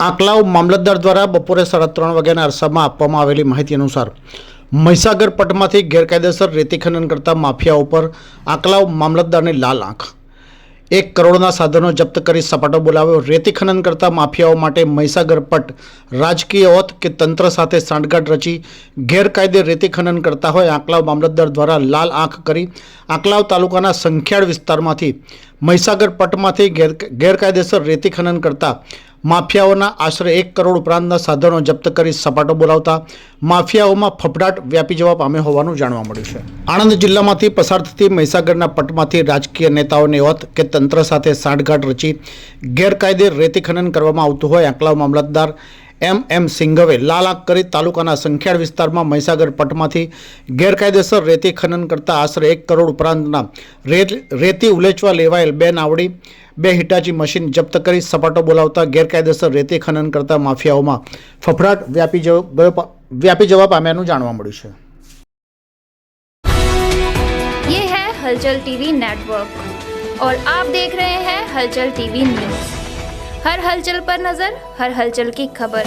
આંકલાવ મામલતદાર દ્વારા બપોરે 3:30 વાગ્યાના અરસામાં આપવામાં આવેલી માહિતી અનુસાર મહીસાગર પટમાંથી ગેરકાયદેસર રેતી ખનન કરતા માફિયાઓ પર આંકલાવ મામલતદારની લાલ આંખ। 1 કરોડના સાધનો જપ્ત કરી સપાટો બોલાવ્યો। રેતી ખનન કરતા માફિયાઓ માટે મહીસાગર પટ રાજકીય હોત કે તંત્ર સાથે સાંઠગાંઠ રચી ગેરકાયદે રેતી ખનન કરતા હોય આંકલાવ મામલતદાર દ્વારા લાલ આંખ કરી આંકલાવ તાલુકાના સંખ્યાળ વિસ્તારમાંથી મહીસાગર પટમાંથી ગેરકાયદેસર રેતી ખનન કરતા માફિયાઓના આશરે 1 કરોડ ઉપરાંતના સાધનો જપ્ત કરી સપાટો બોલાવતા માફિયાઓમાં ફફડાટ વ્યાપી જવા પામ્યો હોવાનું જાણવા મળ્યું છે। આણંદ જિલ્લામાંથી પસાર થતી મહીસાગરના પટમાંથી રાજકીય નેતાઓની હોત કે તંત્ર સાથે સાંઠગાંઠ રચી ગેરકાયદે રેતી ખનન કરવામાં આવતું હોય આંકલાવ મામલતદાર એમ સિંઘવે લાલ આંખ કરી તાલુકાના સંખ્યાળ વિસ્તારમાં મહીસાગર પટમાંથી ગેરકાયદેસર રેતી ખનન કરતા આશરે 1 કરોડ ઉપરાંતના રેતી ઉલેચવા લેવાયેલ 2 નાવડી 2 હિટાચી મશીન જપ્ત કરી સપાટો બોલાવતા ગેરકાયદેસર રેતી ખનન કરતા માફિયાઓમાં ફફડાટ વ્યાપી જવા પામ્યાનું જાણવા મળ્યું છે। ये है हलचल टीवी नेटवर्क और आप देख रहे हैं हलचल टीवी न्यूज। हर हलचल पर नजर, हर हलचल की खबर।